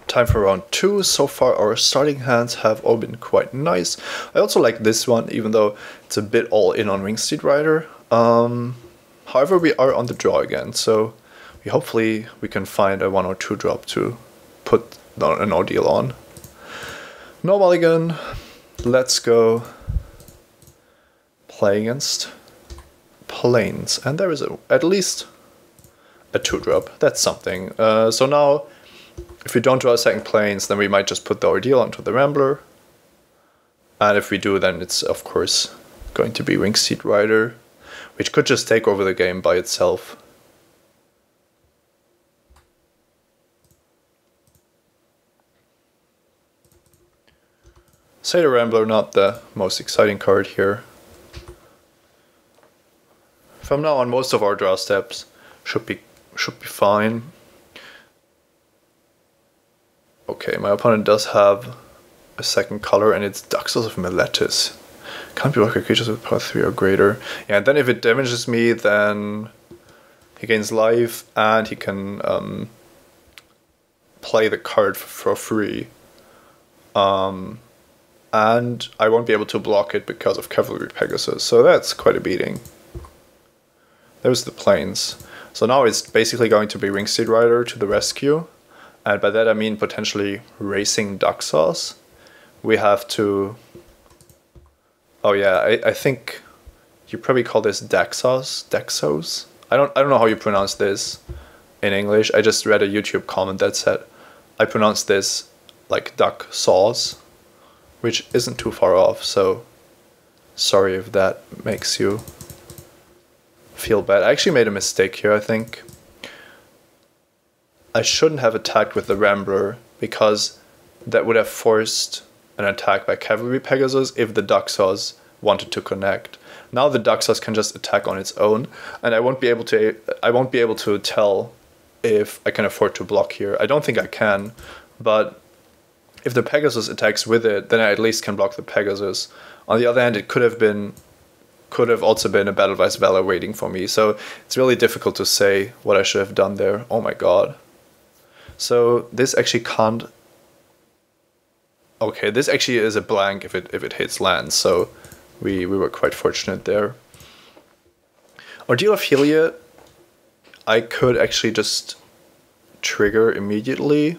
Time for round 2. So far our starting hands have all been quite nice. I also like this one, even though it's a bit all in on Wingsteed Rider. However, we are on the draw again, so hopefully we can find a 1 or 2 drop to put an ordeal on. No mulligan. Let's go play against Plains. And there is at least a 2 drop. That's something. So now, if we don't draw a second Plains, then we might just put the ordeal onto the Rambler. And if we do, then it's of course going to be Wingsteed Rider, which could just take over the game by itself. Say the Rambler, not the most exciting card here. From now on, most of our draw steps should be fine. Okay, my opponent does have a second color, and it's Daxos of Meletis. Can't be blocked creatures with power 3 or greater. Yeah, and then if it damages me, then he gains life, and he can play the card for free. And I won't be able to block it because of Cavalry Pegasus, so that's quite a beating. There's the Plains. So now it's basically going to be Wingsteed Rider to the rescue, and by that I mean potentially racing Daxos. We have to... Oh yeah, I think you probably call this Daxos? I don't know how you pronounce this in English. I just read a YouTube comment that said I pronounce this like duck sauce, which isn't too far off, so sorry if that makes you feel bad. I actually made a mistake here, I think. I shouldn't have attacked with the Rambler, because that would have forced an attack by Cavalry Pegasus if the Daxos wanted to connect. Now the Daxos can just attack on its own, and I won't be able to tell if I can afford to block here. I don't think I can, but if the Pegasus attacks with it, then I at least can block the Pegasus. On the other hand, it could have also been a Battle Vice Valor waiting for me, so it's really difficult to say what I should have done there. Oh my god. So this actually can't... Okay, this actually is a blank if it hits land, so we were quite fortunate there. Ordeal of Helia, I could actually just trigger immediately.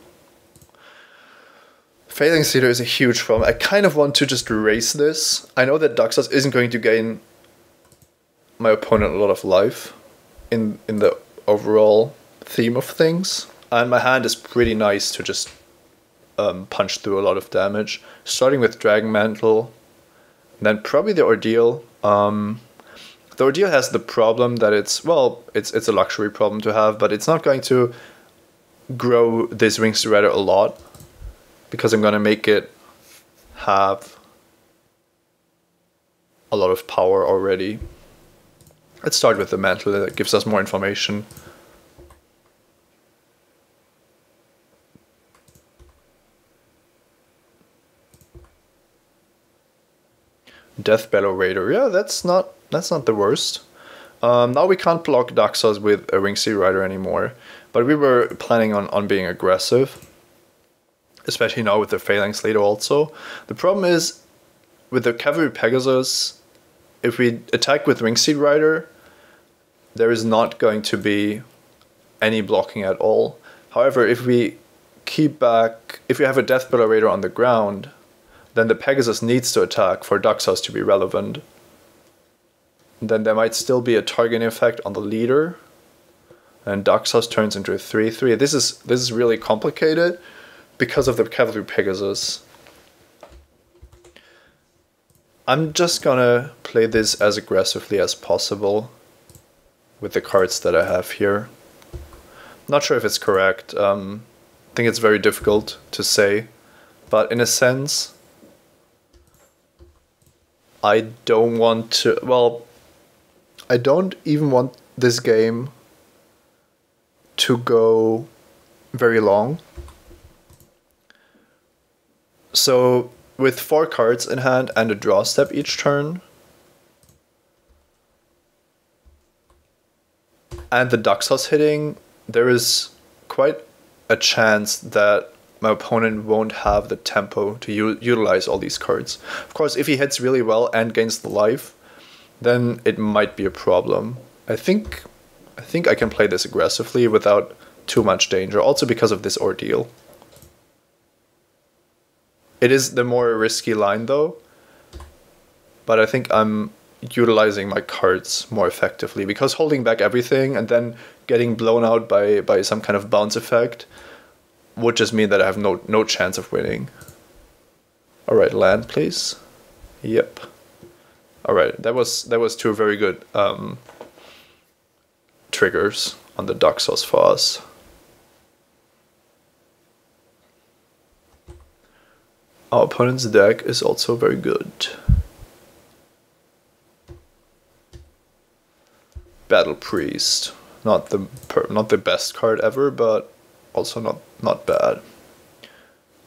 Failing Cedar is a huge problem. I kind of want to just erase this. I know that Daxos isn't going to gain my opponent a lot of life in the overall theme of things. And my hand is pretty nice to just punch through a lot of damage. Starting with Dragon Mantle, then probably the Ordeal. The Ordeal has the problem that it's a luxury problem to have, but it's not going to grow this Wingsteed Rider a lot, because I'm going to make it have a lot of power already. Let's start with the Mantle, that gives us more information. Death Bellow Raider, yeah, that's not the worst. Now we can't block Daxos with a Wingsteed Rider anymore, but we were planning on being aggressive. Especially now with the Phalanx Leader also. The problem is, with the Cavalry Pegasus, if we attack with Wingsteed Rider, there is not going to be any blocking at all. However, if we have a Death Bellow Raider on the ground, then the Pegasus needs to attack for Daxos to be relevant. Then there might still be a targeting effect on the leader, and Daxos turns into a 3/3. This is really complicated because of the Cavalry Pegasus. I'm just gonna play this as aggressively as possible with the cards that I have here. Not sure if it's correct. I think it's very difficult to say, but in a sense, I don't want to... Well, I don't even want this game to go very long. So, with 4 cards in hand and a draw step each turn, and the Daxos hitting, there is quite a chance that my opponent won't have the tempo to utilize all these cards. Of course, if he hits really well and gains the life, then it might be a problem. I think I can play this aggressively without too much danger, also because of this ordeal. It is the more risky line though, but I think I'm utilizing my cards more effectively, because holding back everything and then getting blown out by some kind of bounce effect would just mean that I have no chance of winning. Alright, land please. Yep. Alright, that was two very good triggers on the Daxos for us. Our opponent's deck is also very good. Battle Priest, not the best card ever, but also not bad.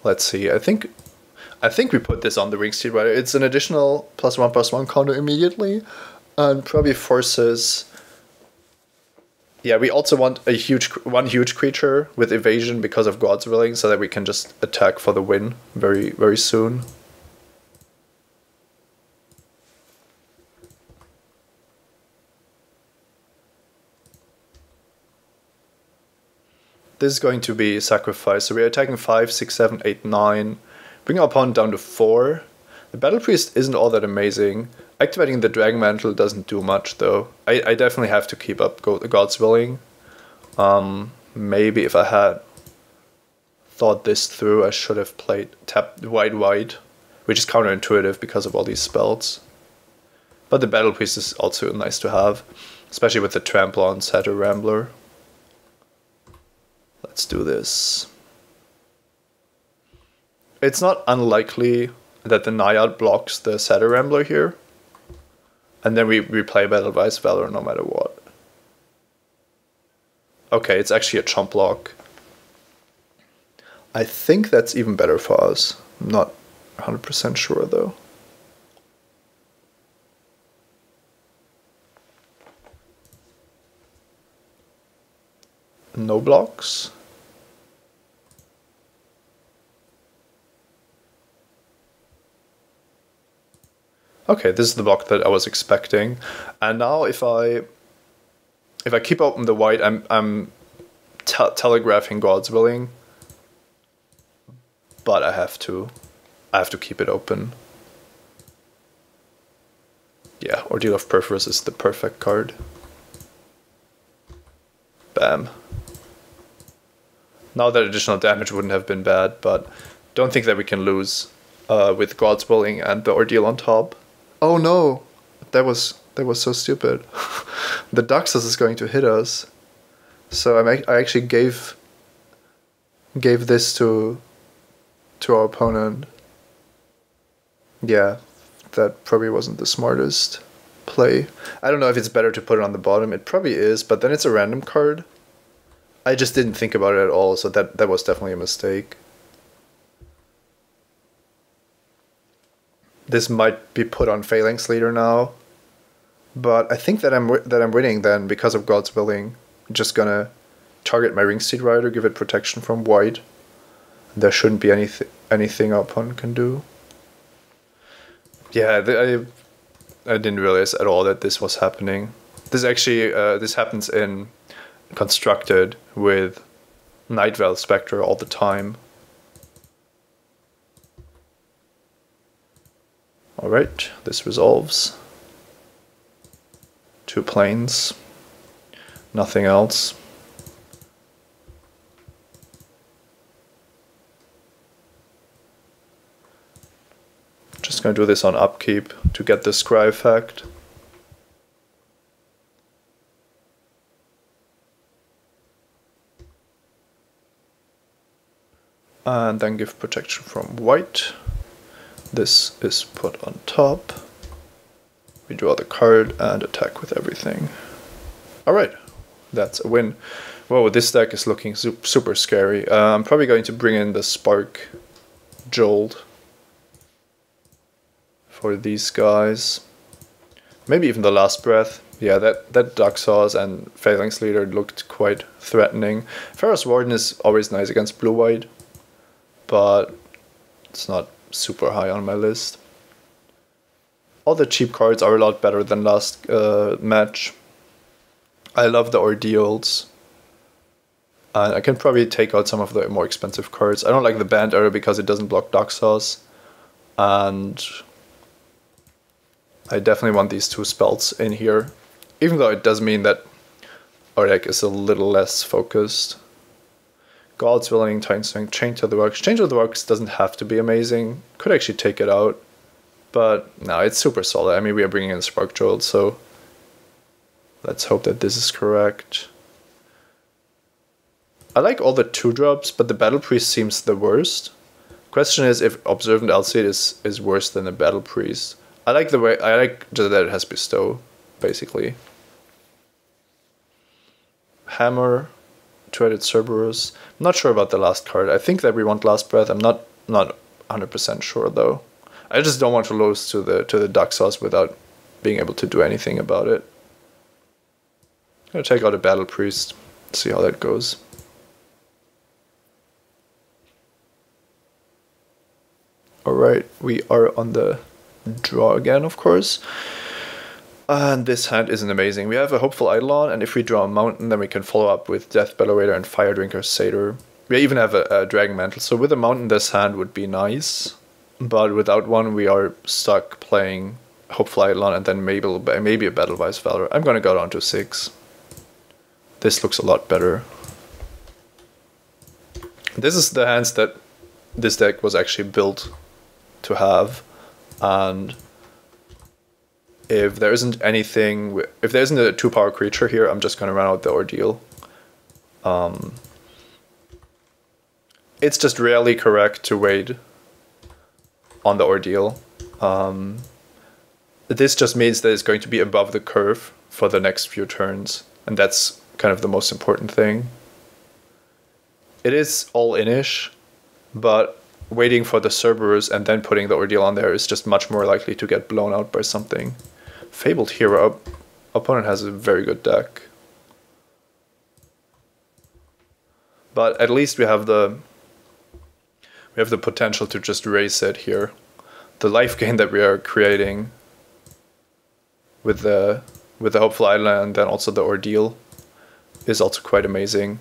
Let's see. I think we put this on the Ring Steed Rider. It's an additional +1/+1 counter immediately, and probably forces. Yeah, we also want one huge creature with evasion because of God's Willing, so that we can just attack for the win very soon. This is going to be sacrifice. So we're attacking 5, 6, 7, 8, 9. Bring our opponent down to 4. The Battle Priest isn't all that amazing. Activating the Dragon Mantle doesn't do much though. I definitely have to keep up God's Willing. Maybe if I had thought this through, I should have played tapped white, which is counterintuitive because of all these spells. But the Battle Priest is also nice to have, especially with the Trample on Satyr Rambler. Let's do this. It's not unlikely that the Naiad blocks the Satyr Rambler here. And then we play Battle Vice Valor no matter what. Okay, it's actually a chump block. I think that's even better for us. I'm not 100% sure though. No blocks. Okay, this is the block that I was expecting. And now if I keep open the white, I'm telegraphing God's Willing. But I have to keep it open. Yeah, Ordeal of Perforus is the perfect card. Bam. Now that additional damage wouldn't have been bad, but don't think that we can lose with God's Willing and the Ordeal on top. Oh no, that was so stupid. The Daxos is going to hit us, so I actually gave this to our opponent. Yeah, that probably wasn't the smartest play. I don't know if it's better to put it on the bottom. It probably is, but then it's a random card. I just didn't think about it at all, so that was definitely a mistake. This might be put on Phalanx Leader now, but I think that I'm winning then because of God's Willing. I'm just gonna target my Ring Steed Rider, give it protection from white. There shouldn't be anything our opponent can do. Yeah, I didn't realize at all that this was happening. This actually this happens in Constructed with Nightveil Spectre all the time. Alright, this resolves. 2 planes. Nothing else. Just gonna do this on upkeep to get the scry effect. And then give protection from white. This is put on top. We draw the card and attack with everything. Alright, that's a win. Whoa, this deck is looking super scary. I'm probably going to bring in the Spark Jolt for these guys. Maybe even the Last Breath. Yeah, that Daxos and Phalanx Leader looked quite threatening. Pharaoh's Warden is always nice against blue-white. but it's not super high on my list. All the cheap cards are a lot better than last match. I love the Ordeals. And I can probably take out some of the more expensive cards. I don't like the Band Arrow because it doesn't block Daxos. And I definitely want these two spells in here. Even though it does mean that our deck is a little less focused. God's Willing, Titan Strength, Chain to the Works. Chain to the Works doesn't have to be amazing. Could actually take it out. But no, it's super solid. I mean, we are bringing in Spark Jolt, so let's hope that this is correct. I like all the 2-drops, but the Battle Priest seems the worst. Question is if Observant Alseid is worse than the Battle Priest. I like just that it has Bestow, basically. Hammer, Two-Headed Cerberus. I'm not sure about the last card. I think that we want Last Breath. I'm not 100% sure though. I just don't want to lose to the Daxos without being able to do anything about it. I'm gonna take out a Battle Priest, see how that goes. Alright, we are on the draw again, of course. And this hand isn't amazing. We have a Hopeful Eidolon, and if we draw a Mountain, then we can follow up with Death Bellow Raider and Fire Drinker Satyr. We even have a Dragon Mantle, so with a Mountain this hand would be nice. But without one, we are stuck playing Hopeful Eidolon and then maybe a Battle Vice Valor. I'm gonna go down to 6. This looks a lot better. This is the hands that this deck was actually built to have, and if there isn't a 2-power creature here, I'm just gonna run out the Ordeal. It's just rarely correct to wait on the Ordeal. This just means that it's going to be above the curve for the next few turns, and that's kind of the most important thing. It is all-in-ish, but waiting for the Cerberus and then putting the Ordeal on there is just much more likely to get blown out by something. Fabled Hero, opponent has a very good deck. But at least we have the potential to just race it here. The life gain that we are creating with the Hopeful Eidolon and then also the Ordeal is also quite amazing.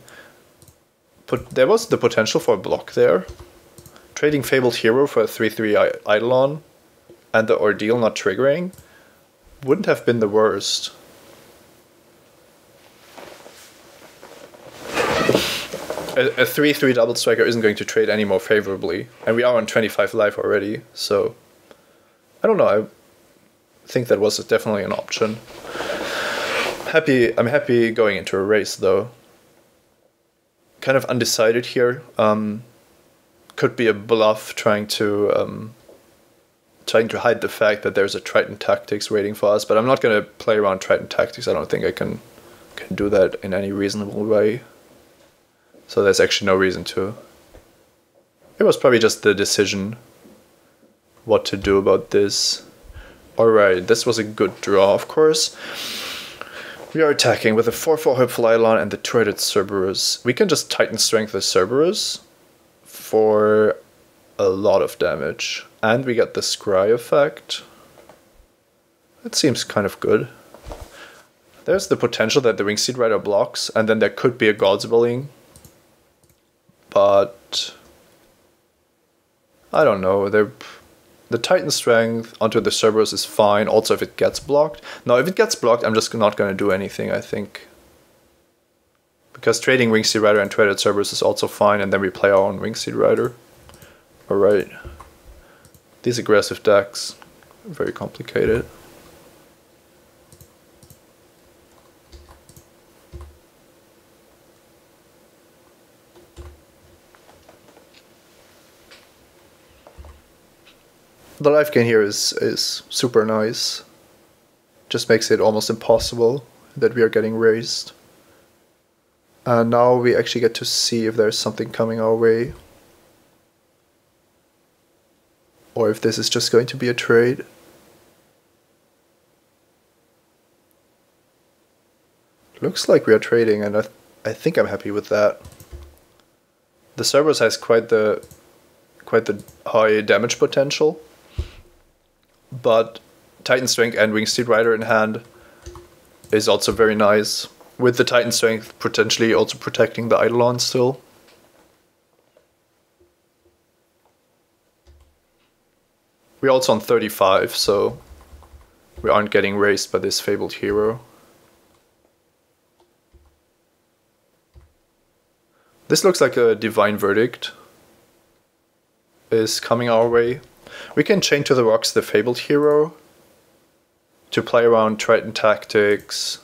But there was the potential for a block there. Trading Fabled Hero for a 3/3 Eidolon and the Ordeal not triggering wouldn't have been the worst. A 3/3 Double Striker isn't going to trade any more favorably, and we are on 25 life already, so I don't know, I think that was definitely an option. I'm happy going into a race though. Kind of undecided here. Could be a bluff trying to hide the fact that there's a Triton Tactics waiting for us, but I'm not gonna play around Triton Tactics. I don't think I can do that in any reasonable way. So there's actually no reason to. It was probably just the decision what to do about this. Alright, this was a good draw, of course. We are attacking with a 4/4 Hopeful Eidolon and the Two-Headed Cerberus. We can just Titan Strength the Cerberus for a lot of damage. And we get the Scry effect. That seems kind of good. There's the potential that the Wingseed Rider blocks, and then there could be a God's Willing. But I don't know. The Titan Strength onto the Cerberus is fine, also if it gets blocked. No, if it gets blocked, I'm just not going to do anything, I think. Because trading Wingseed Rider and Two-Headed Cerberus is also fine, and then we play our own Wingseed Rider. Alright. These aggressive decks, very complicated. The life gain here is super nice. Just makes it almost impossible that we are getting raised. And now we actually get to see if there's something coming our way. Or if this is just going to be a trade. Looks like we are trading, and I think I'm happy with that. The Cerberus has quite the quite the high damage potential. But Titan Strength and Wing Steed Rider in hand is also very nice. With the Titan Strength potentially also protecting the Eidolon still. We're also on 35, so we aren't getting raced by this fabled hero. This looks like a Divine Verdict is coming our way. We can chain to the rocks the fabled hero to play around Triton tactics,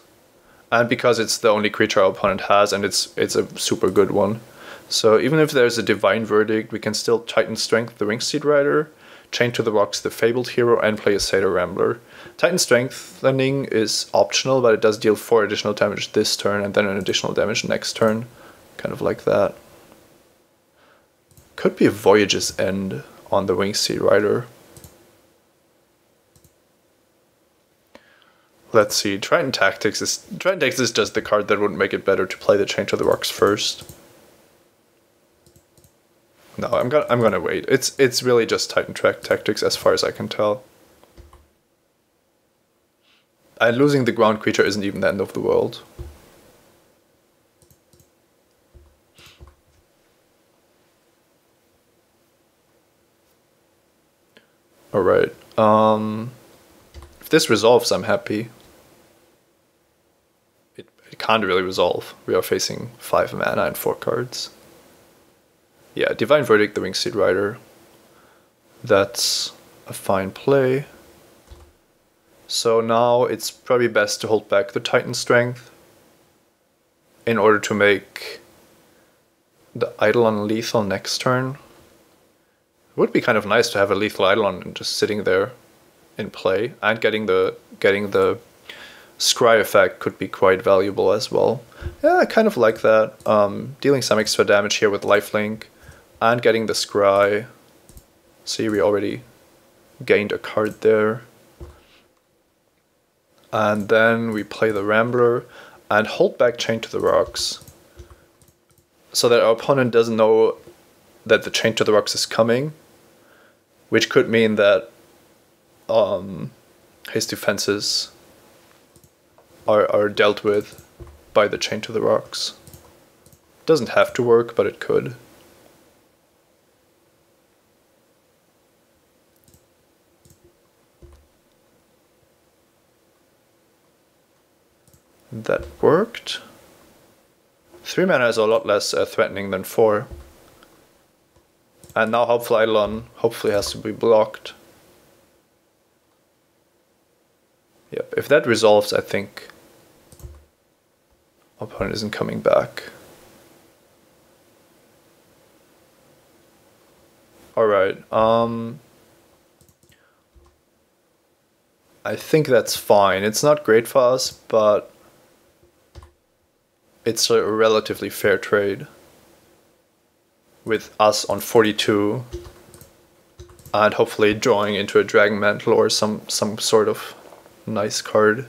and because it's the only creature our opponent has, and it's a super good one. So even if there's a Divine Verdict, we can still Titan Strength the Wing Steed Rider, chain to the rocks the fabled hero, and play a Satyr Rambler. Titan Strengthening is optional, but it does deal 4 additional damage this turn and then an additional damage next turn. Kind of like that. Could be a Voyage's End on the Wing Steed Rider. Let's see, Triton Tactics is just the card that would make it better to play the Chain to the Rocks first. No, I'm gonna wait. It's really just Titan Tactics as far as I can tell. And losing the ground creature isn't even the end of the world. Alright, if this resolves, I'm happy. It can't really resolve. We are facing 5 mana and 4 cards. Yeah, Divine Verdict, the Wing Steed Rider. That's a fine play. So now it's probably best to hold back the Titan Strength in order to make the Eidolon lethal next turn. It would be kind of nice to have a lethal Eidolon just sitting there in play, and getting the scry effect could be quite valuable as well. Yeah, I kind of like that. Dealing some extra damage here with lifelink and getting the scry. See, we already gained a card there. And then we play the Rambler and hold back Chain to the Rocks so that our opponent doesn't know that the Chain to the Rocks is coming, which could mean that his defenses are dealt with by the Chain to the Rocks. Doesn't have to work, but it could. That worked. 3 mana is a lot less threatening than 4. And now Hopeful Eidolon hopefully has to be blocked. Yep, if that resolves, I think opponent isn't coming back. Alright, I think that's fine. It's not great for us, but it's a relatively fair trade. With us on 42 and hopefully drawing into a Dragon Mantle or some sort of nice card.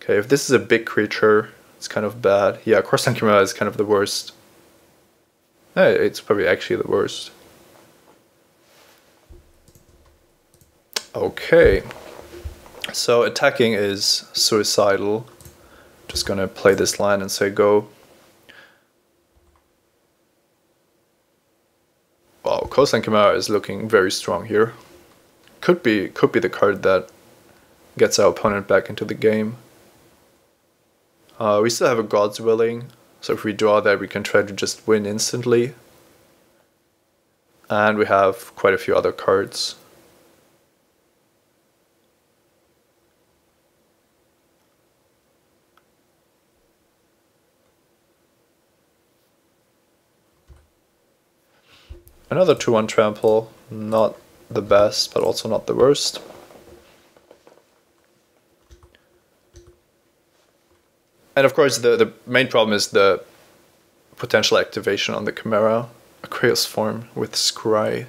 Okay, if this is a big creature, it's kind of bad. Yeah, Crossland Chimera is kind of the worst. It's probably actually the worst. Okay, so attacking is suicidal. Just gonna play this line and say go. Wow, Coastline Chimera is looking very strong here. Could be the card that gets our opponent back into the game. We still have a God's Willing, so if we draw that we can try to just win instantly. And we have quite a few other cards. Another 2-1 trample, not the best, but also not the worst. And of course the main problem is the potential activation on the Chimera, Aqueous Form with Scry.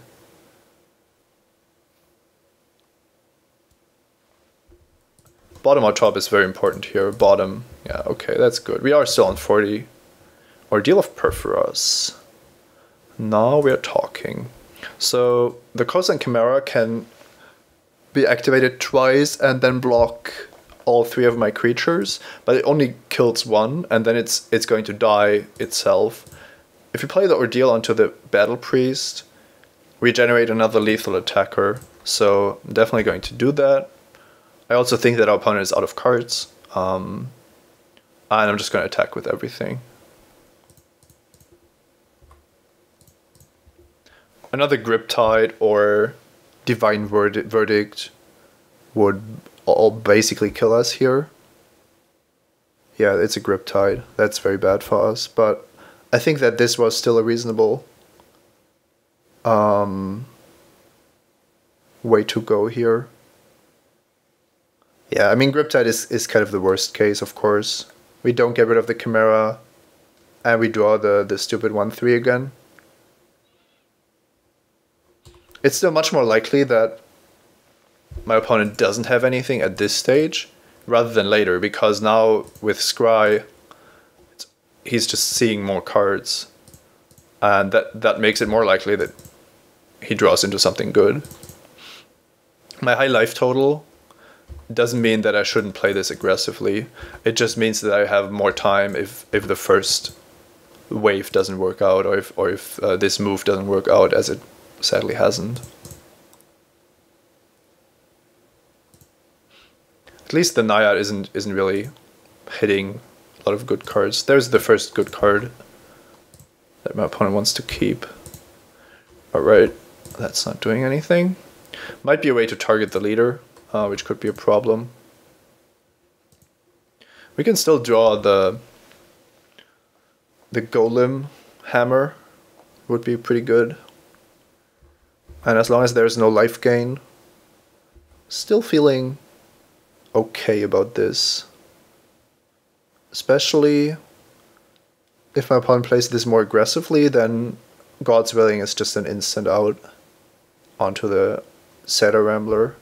Bottom or top is very important here. Bottom, yeah, okay, that's good. We are still on 40. Ordeal of Perforos. Now we're talking. So the Cosine Chimera can be activated twice and then block all 3 of my creatures, but it only kills 1, and then it's going to die itself. If you play the Ordeal onto the Battle Priest, regenerate another lethal attacker, so I'm definitely going to do that. I also think that our opponent is out of cards, and I'm just going to attack with everything. Another Griptide or Divine Verdict would all basically kill us here. Yeah, it's a Griptide. That's very bad for us, but I think that this was still a reasonable way to go here. Yeah, I mean, Griptide is kind of the worst case, of course. We don't get rid of the Chimera, and we draw the stupid 1/3 again. It's still much more likely that my opponent doesn't have anything at this stage rather than later, because now with Scry, he's just seeing more cards, and that makes it more likely that he draws into something good. My high life total doesn't mean that I shouldn't play this aggressively. It just means that I have more time if the first wave doesn't work out, or if this move doesn't work out, as it sadly hasn't. At least the Naiad isn't really hitting a lot of good cards. There's the first good card that my opponent wants to keep. Alright, that's not doing anything. Might be a way to target the leader, which could be a problem. We can still draw the Golem Hammer, would be pretty good. And as long as there's no life gain, still feeling okay about this. Especially if my opponent plays this more aggressively, then God's Willing is just an instant out onto the Satyr Rambler.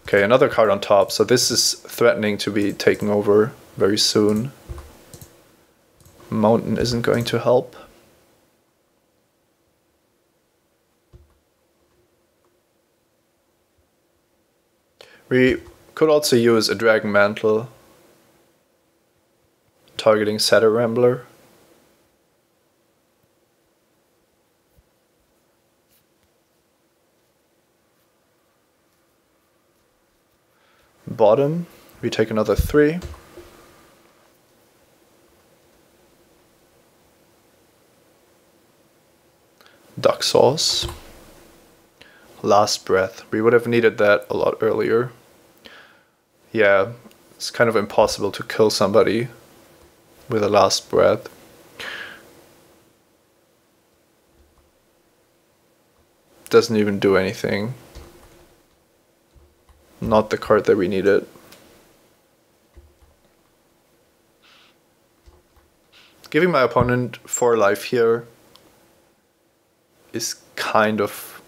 Okay, another card on top, so this is threatening to be taken over very soon. Mountain isn't going to help. We could also use a Dragon Mantle targeting Satyr Rambler. Bottom, we take another 3. Duck Sauce. Last Breath. We would have needed that a lot earlier. Yeah, it's kind of impossible to kill somebody with a Last Breath. Doesn't even do anything. Not the card that we needed. Giving my opponent 4 life here is kind of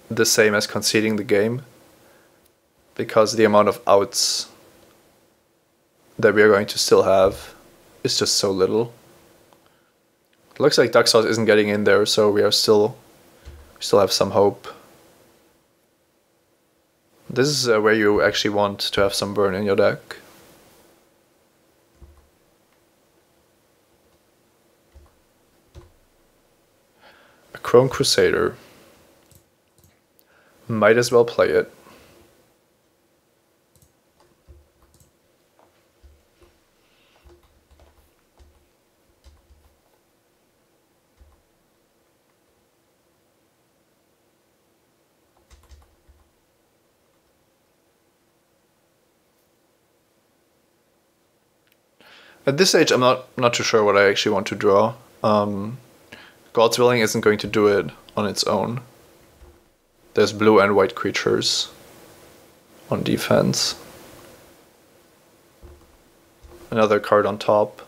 the same as conceding the game, because the amount of outs that we are going to still have is just so little. It looks like Duck Sauce isn't getting in there, so we still have some hope. This is where you actually want to have some burn in your deck. A Chrome Crusader. Might as well play it. At this stage, I'm not too sure what I actually want to draw. God's Willing isn't going to do it on its own. There's blue and white creatures on defense. Another card on top.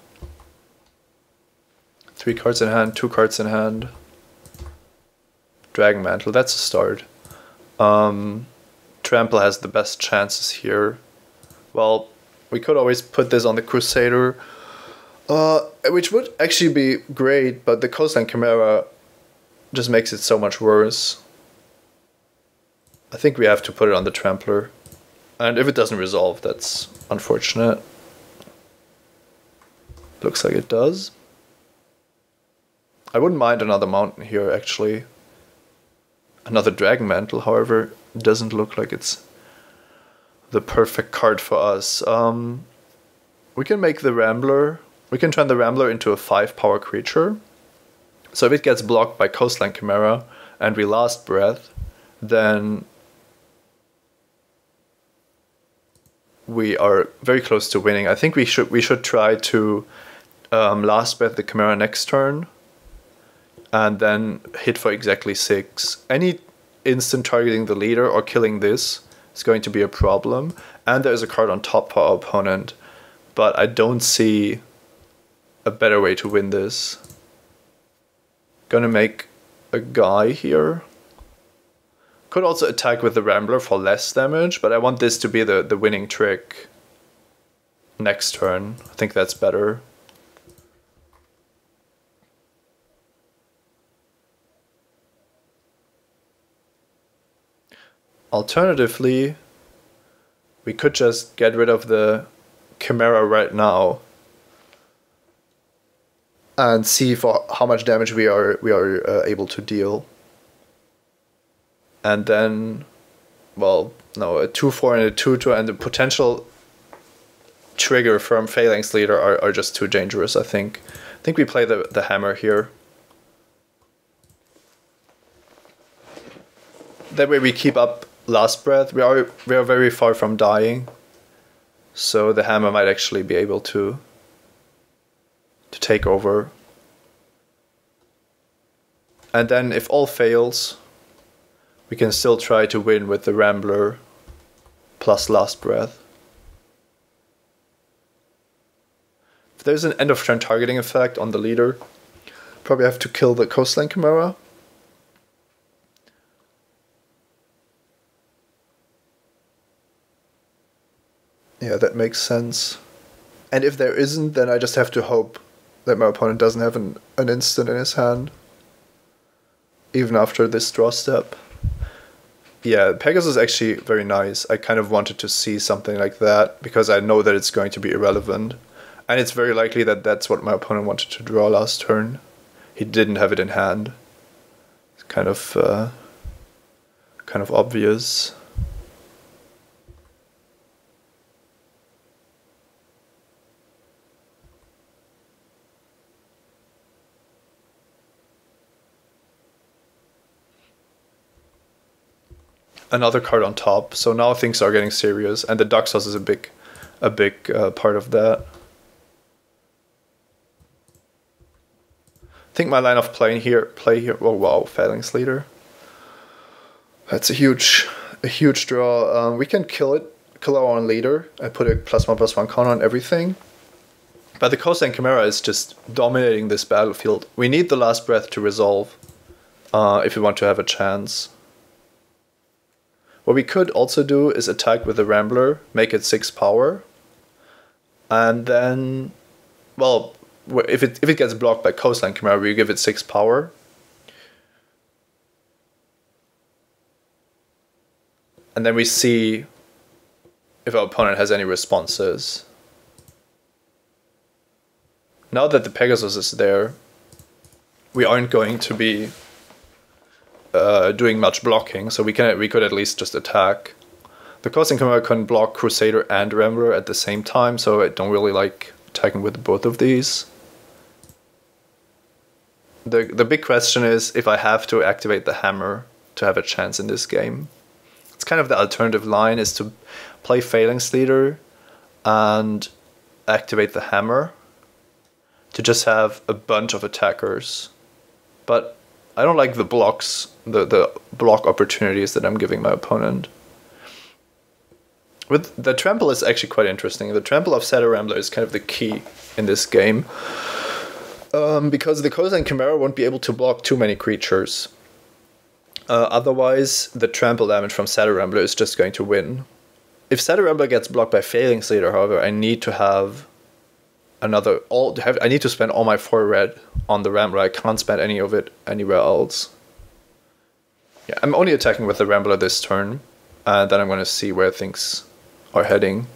3 cards in hand, 2 cards in hand. Dragon Mantle, that's a start. Trample has the best chances here. Well, we could always put this on the Crusader. Which would actually be great, but the Coastline Chimera just makes it so much worse. I think we have to put it on the Trampler. And if it doesn't resolve, that's unfortunate. Looks like it does. I wouldn't mind another mountain here, actually. Another Dragon Mantle, however, doesn't look like it's the perfect card for us. We can make the Rambler. We can turn the Rambler into a 5-power creature. So if it gets blocked by Coastline Chimera and we Last Breath, then we are very close to winning. I think we should try to Last Breath the Chimera next turn and then hit for exactly 6. Any instant targeting the leader or killing this is going to be a problem. And there's a card on top for our opponent, but I don't see a better way to win this. Gonna make a guy here. Could also attack with the Rambler for less damage, but I want this to be the winning trick next turn. I think that's better. Alternatively, we could just get rid of the Chimera right now and see for how much damage we are able to deal. And then, well, no, a 2/4 and a 2/2 and the potential trigger from Phalanx Leader are just too dangerous, I think. I think we play the hammer here. That way we keep up Last Breath. We are very far from dying, so the hammer might actually be able to take over. And then if all fails, we can still try to win with the Rambler plus Last Breath. If there's an end of turn targeting effect on the leader, probably have to kill the Coastline Chimera. Yeah, that makes sense. And if there isn't, then I just have to hope that my opponent doesn't have an instant in his hand, even after this draw step. Yeah, Pegasus is actually very nice. I kind of wanted to see something like that, because I know that it's going to be irrelevant. And it's very likely that that's what my opponent wanted to draw last turn. He didn't have it in hand. It's kind of obvious. Another card on top, so now things are getting serious, and the Daxos is a big part of that. I think my line of play here. Oh wow, Phalanx Leader. That's a huge draw. We can kill our own leader, and put a +1/+1 counter on everything. But the Coastline Chimera is just dominating this battlefield. We need the Last Breath to resolve if we want to have a chance. What we could also do is attack with the Rambler, make it 6 power, and then, well, if it gets blocked by Coastline Chimera, we give it 6 power. And then we see if our opponent has any responses. Now that the Pegasus is there, we aren't going to be doing much blocking, so we could at least just attack. The Coastline Chimera can block Crusader and Rambler at the same time, so I don't really like attacking with both of these. The big question is if I have to activate the hammer to have a chance in this game. It's kind of the alternative line, is to play Phalanx Leader and activate the hammer to just have a bunch of attackers. But I don't like the blocks, the block opportunities that I'm giving my opponent. With the Trample is actually quite interesting. The Trample of Satyr Rambler is kind of the key in this game, because the Coastline Chimera won't be able to block too many creatures. Otherwise, the Trample damage from Satyr Rambler is just going to win. If Satyr Rambler gets blocked by Phalanx Leader, however, I need to have another I need to spend all my 4 red on the Rambler. I can't spend any of it anywhere else. Yeah, I'm only attacking with the Rambler this turn, and then I'm going to see where things are heading.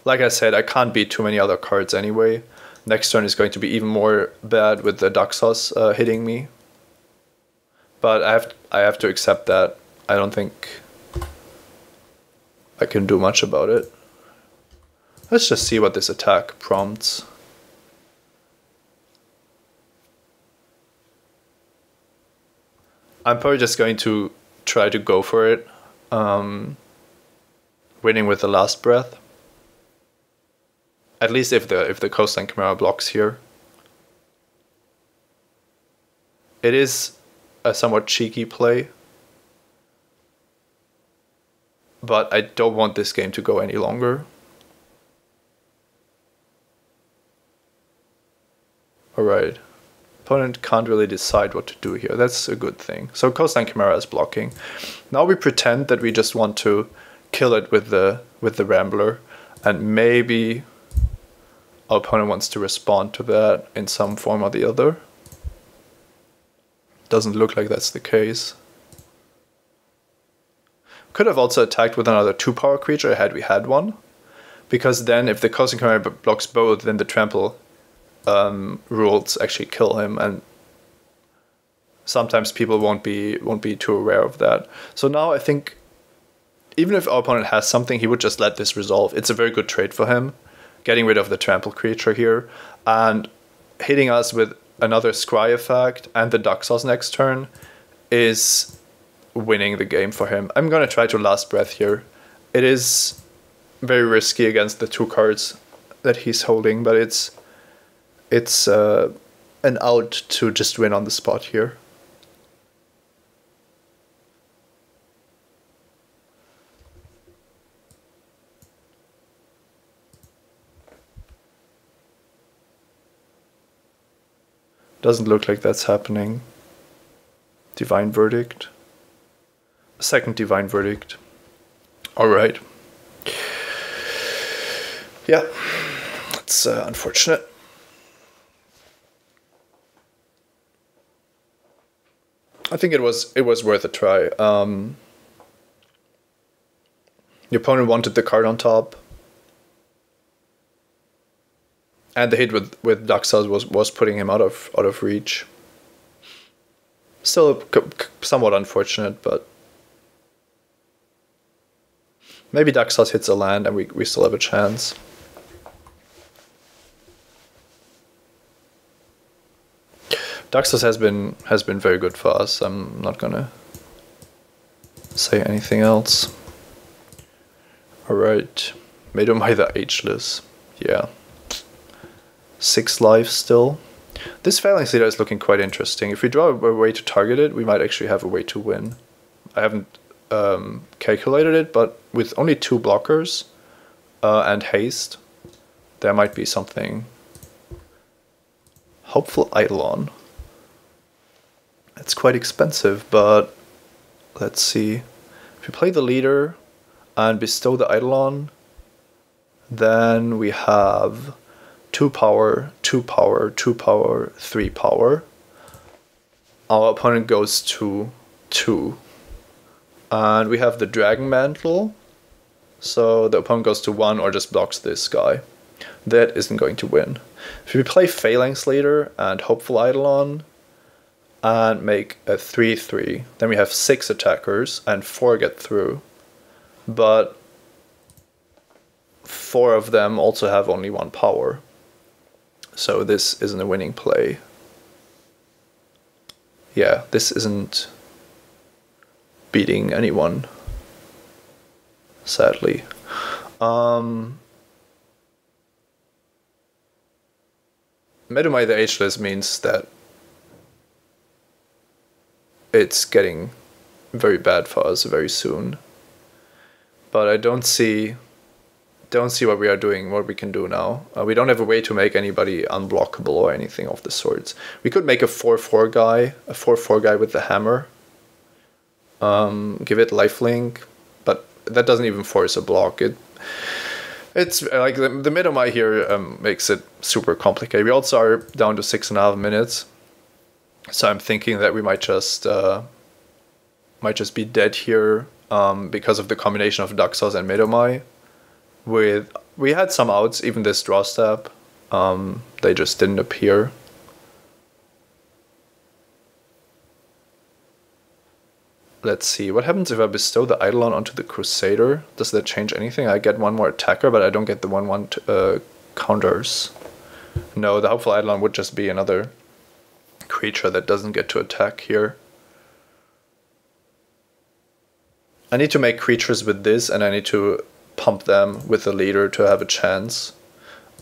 Like I said, I can't beat too many other cards anyway. Next turn is going to be even more bad with the Daxos hitting me. But I have to accept that. I don't think I can do much about it. Let's just see what this attack prompts. I'm probably just going to try to go for it. Winning with the last breath. At least if the Coastline Chimera blocks here. It is a somewhat cheeky play. But I don't want this game to go any longer. Alright. Opponent can't really decide what to do here. That's a good thing. So Coastline Chimera is blocking. Now we pretend that we just want to kill it with the Rambler. And maybe our opponent wants to respond to that in some form or the other. Doesn't look like that's the case. Could have also attacked with another 2-power creature had we had one. Because then if the Coastline Chimera blocks both, then the trample rules actually kill him, and sometimes people won't be too aware of that. So now I think even if our opponent has something, he would just let this resolve. It's a very good trade for him, getting rid of the trample creature here and hitting us with another Scry effect and the Daxos next turn is winning the game for him. I'm gonna try to last breath here. It is very risky against the 2 cards that he's holding, but it's an out to just win on the spot here. Doesn't look like that's happening. Divine Verdict. Second Divine Verdict. Alright. Yeah, that's unfortunate. I think it was worth a try. The opponent wanted the card on top, and the hit with Daxos was putting him out of reach. Still somewhat unfortunate, but maybe Daxos hits a land and we still have a chance. Daxos has been very good for us. I'm not gonna say anything else. Alright. Mtgo the Ageless. Yeah. 6 lives still. This Phalanx Leader is looking quite interesting. If we draw a way to target it, we might actually have a way to win. I haven't calculated it, but with only 2 blockers and haste, there might be something. Hopeful Eidolon. It's quite expensive, but let's see. If we play the leader and bestow the Eidolon, then we have 2 power, 2 power, 2 power, 3 power. Our opponent goes to 2. And we have the Dragon Mantle, so the opponent goes to 1 or just blocks this guy. That isn't going to win. If we play Phalanx Leader and Hopeful Eidolon, and make a 3/3. Then we have 6 attackers and 4 get through. But 4 of them also have only 1 power. So this isn't a winning play. Yeah, this isn't beating anyone, sadly. Mtgo the Ageless means that it's getting very bad for us very soon. But I don't see what we are doing, what we can do now. We don't have a way to make anybody unblockable or anything of the sorts. We could make a 4/4 guy, a 4/4 guy with the hammer. Give it lifelink, but that doesn't even force a block. It's like the Mtgo here makes it super complicated. We also are down to 6.5 minutes, so I'm thinking that we might just be dead here because of the combination of Daxos and Mtgo. We had some outs, even this draw step. They just didn't appear. Let's see, what happens if I bestow the Eidolon onto the Crusader? Does that change anything? I get one more attacker, but I don't get the 1/1 counters. No, the Helpful Eidolon would just be another creature that doesn't get to attack here. I need to make creatures with this, and I need to pump them with the leader to have a chance.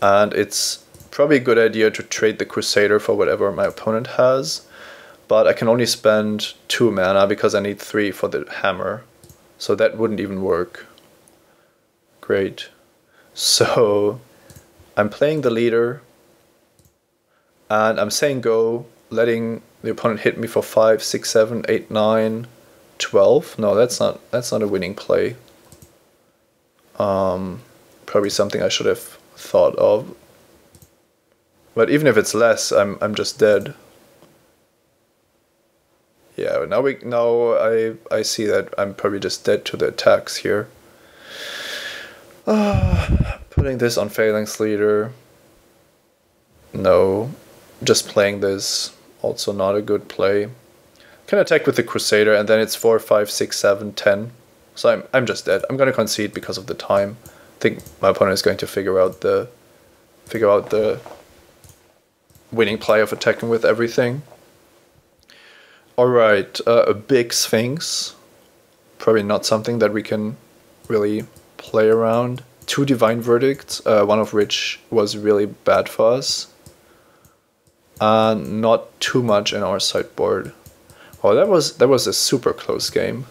And it's probably a good idea to trade the Crusader for whatever my opponent has. But I can only spend 2 mana because I need 3 for the hammer. So that wouldn't even work. Great. So I'm playing the leader. And I'm saying go, letting the opponent hit me for 5, 6, 7, 8, 9, 12. No, that's not a winning play. Probably something I should have thought of. But even if it's less, I'm just dead. Yeah, now I see that I'm probably just dead to the attacks here. Putting this on Phalanx Leader. No. Just playing this, also not a good play. Can attack with the Crusader, and then it's 4, 5, 6, 7, 10. So I'm just dead. I'm gonna concede because of the time. I think my opponent is going to figure out the winning play of attacking with everything. Alright, a big Sphinx. Probably not something that we can really play around. 2 Divine Verdicts, one of which was really bad for us. And not too much in our sideboard. Well, that was a super close game.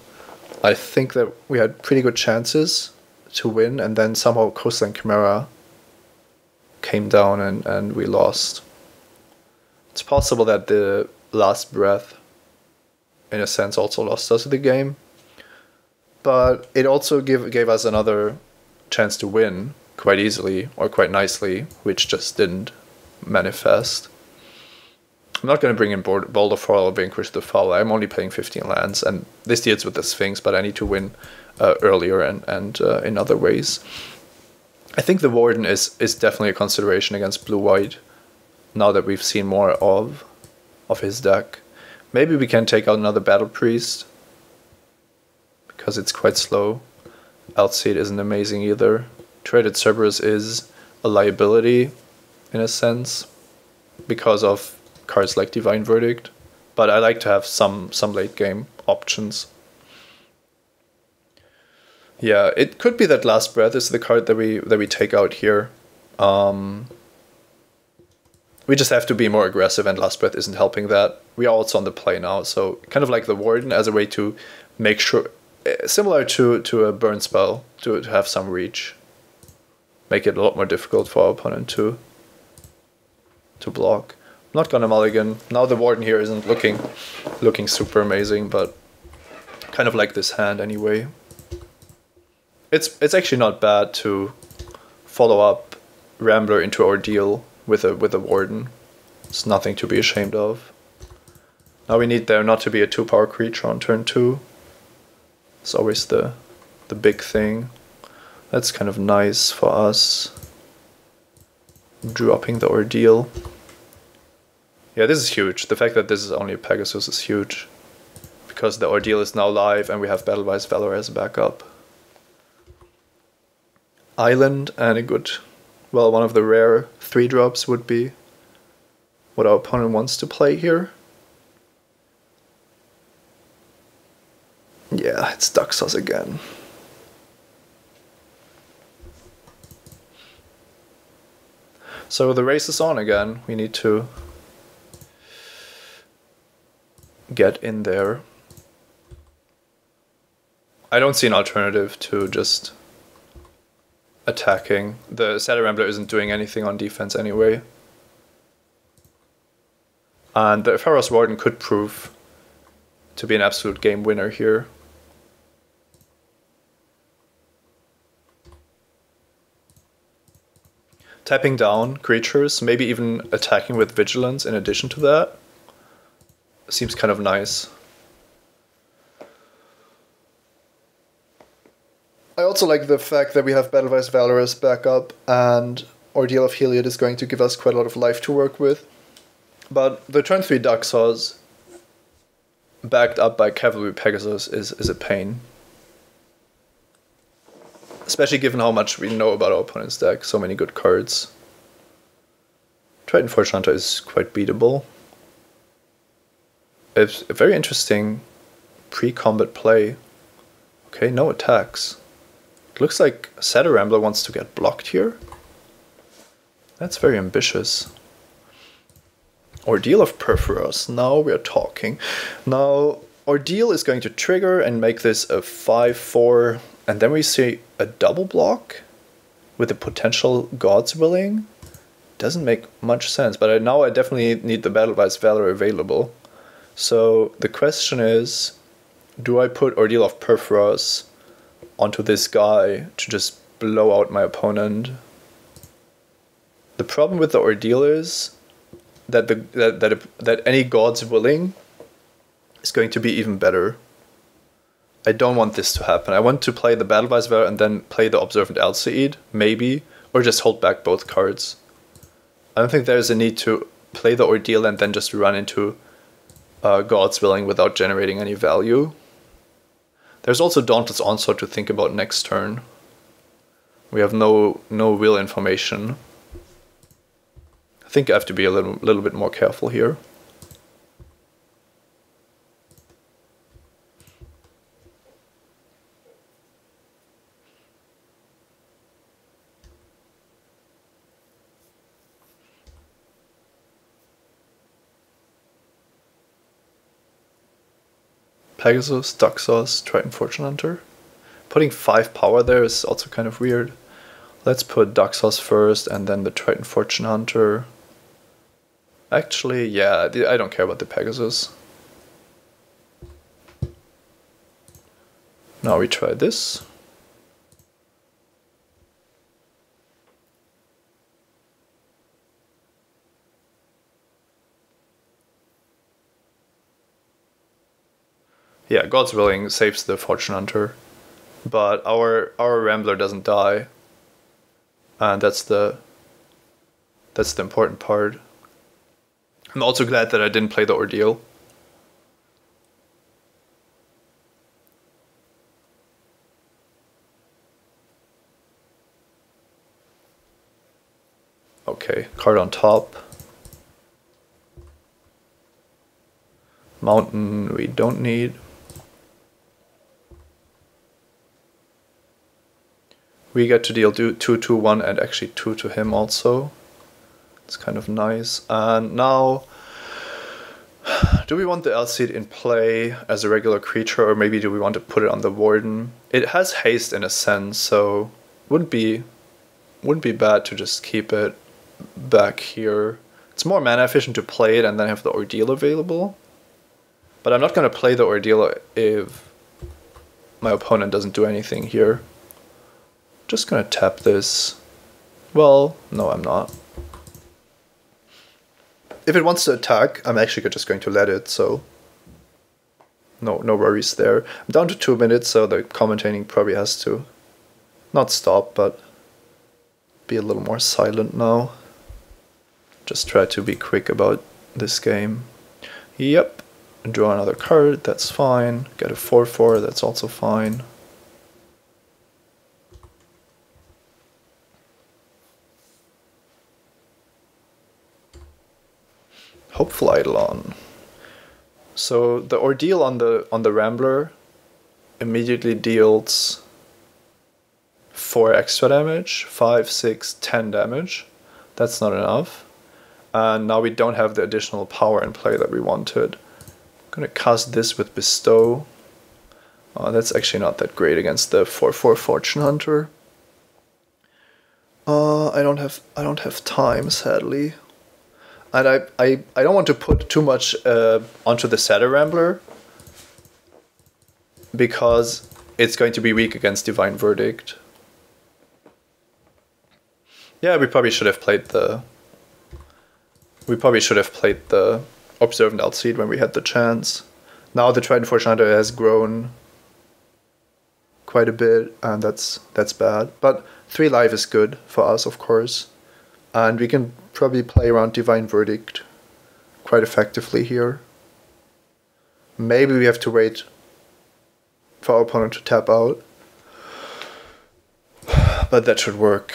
I think that we had pretty good chances to win, and then somehow Coastline Chimera came down and we lost. It's possible that the last breath, in a sense, also lost us the game. But it also gave us another chance to win quite easily, or quite nicely, which just didn't manifest. I'm not going to bring in Boulder Foil or Vanquish the Foul. I'm only playing 15 lands, and this deals with the Sphinx, but I need to win earlier and in other ways. I think the Warden is definitely a consideration against blue-white, now that we've seen more of his deck. Maybe we can take out another Battle Priest, because it's quite slow. Outseed isn't amazing either. Traded Cerberus is a liability, in a sense, because of cards like Divine Verdict, but I like to have some late game options. Yeah, it could be that Last Breath is the card that we take out here. We just have to be more aggressive, and Last Breath isn't helping that. We are also on the play now, so kind of like the Warden as a way to make sure, similar to a burn spell, to have some reach. Make it a lot more difficult for our opponent to block. I'm not gonna mulligan. Now the Warden here isn't looking super amazing, but kind of like this hand anyway. It's actually not bad to follow up Rambler into Ordeal with a Warden. It's nothing to be ashamed of. Now we need there not to be a 2-power creature on turn 2. It's always the big thing. That's kind of nice for us. Dropping the Ordeal. Yeah, this is huge. The fact that this is only a Pegasus is huge. Because the Ordeal is now live and we have Battlewise Valor as a backup. Island and a good, well, one of the rare 3-drops would be what our opponent wants to play here. Yeah, it's Daxos again. So the race is on again. We need to get in there. I don't see an alternative to just attacking. The Satyr Rambler isn't doing anything on defense anyway. And the Pharaoh's Warden could prove to be an absolute game winner here. tapping down creatures, maybe even attacking with Vigilance in addition to that. Seems kind of nice. I also like the fact that we have Battlevice Valorous backup, and Ordeal of Heliod is going to give us quite a lot of life to work with. But the turn 3 Daxos, backed up by Cavalry Pegasus, is a pain. Especially given how much we know about our opponent's deck, so many good cards. Triton Fortune Hunter is quite beatable. It's a very interesting pre-combat play. Okay, no attacks. It looks like Satyr Rambler wants to get blocked here. That's very ambitious. Ordeal of Perforos. Now we are talking. Now, Ordeal is going to trigger and make this a 5/4, and then we see a double block with the potential God's Willing. Doesn't make much sense, but now I definitely need the Battlevice Valor available. So the question is, do I put Ordeal of Perforos onto this guy to just blow out my opponent? The problem with the Ordeal is that that any God's Willing is going to be even better. I don't want this to happen. I want to play the Battlevice Valor and then play the Observant Alceid, maybe, or just hold back both cards. I don't think there's a need to play the Ordeal and then just run into God's Willing without generating any value. There's also Dauntless Onslaught to think about next turn. We have no real information. I think I have to be a little bit more careful here. Pegasus, Daxos, Triton Fortune Hunter. Putting 5 power there is also kind of weird. Let's put Daxos first and then the Triton Fortune Hunter. Actually, yeah, I don't care about the Pegasus. Now we try this. Yeah, God's Willing saves the Fortune Hunter, but our Rambler doesn't die, and that's the important part. I'm also glad that I didn't play the Ordeal. Okay, card on top. Mountain we don't need. We get to deal 2 to 1 and actually 2 to him also. It's kind of nice. And now, do we want the Alceid in play as a regular creature, or maybe do we want to put it on the Warden? It has haste in a sense, so wouldn't be bad to just keep it back here. It's more mana efficient to play it and then have the Ordeal available. But I'm not going to play the Ordeal if my opponent doesn't do anything here. Just gonna tap this. Well, no, I'm not. If it wants to attack, I'm actually just going to let it, so no worries there. I'm down to 2 minutes, so the commentating probably has to not stop, but be a little more silent now. Just try to be quick about this game. Yep, draw another card, that's fine. Get a 4/4, that's also fine. Hopeful Eidolon. So the Ordeal on the Rambler immediately deals 4 extra damage, 5, 6, 10 damage. That's not enough. And now we don't have the additional power in play that we wanted. I'm gonna cast this with Bestow. That's actually not that great against the 4/4 Fortune Hunter. I don't have time, sadly. And I don't want to put too much onto the Satyr Rambler, because it's going to be weak against Divine Verdict. Yeah, we probably should have played the... We probably should have played the Observant Outseed when we had the chance. Now the Trident Forge Hunter has grown quite a bit, and that's bad. But 3 life is good for us, of course. And we can probably play around Divine Verdict quite effectively here. Maybe we have to wait for our opponent to tap out. But that should work.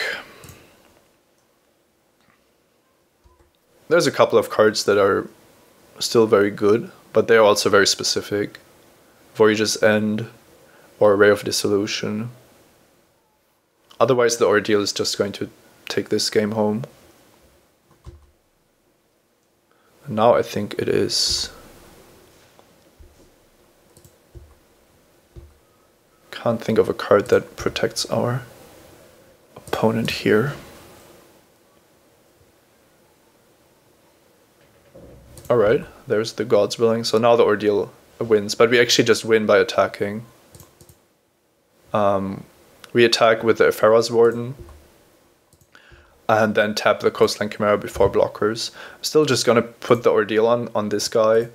There's a couple of cards that are still very good, but they're also very specific. Voyage's End or Ray of Dissolution. Otherwise the Ordeal is just going to take this game home. And now I think it is... Can't think of a card that protects our opponent here. Alright, there's the God's Willing. So now the Ordeal wins, but we actually just win by attacking. We attack with the Ephera's Warden and then tap the Coastline Chimera before blockers. I'm still just gonna put the Ordeal on this guy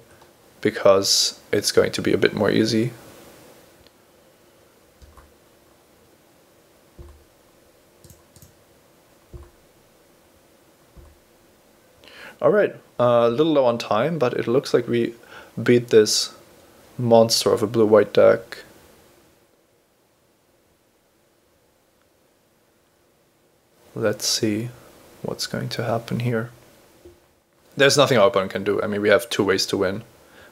because it's going to be a bit more easy. Alright, a little low on time, but it looks like we beat this monster of a blue-white deck. Let's see what's going to happen here. There's nothing our opponent can do. I mean, we have 2 ways to win,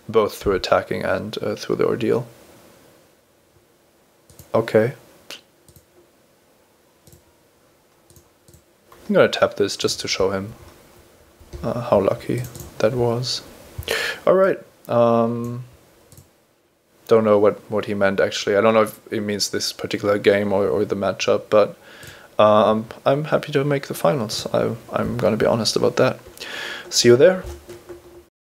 both through attacking and through the Ordeal. Okay. I'm gonna tap this just to show him how lucky that was. Alright. Don't know what he meant actually. I don't know if it means this particular game or the matchup, but I'm happy to make the finals. I'm gonna be honest about that. See you there.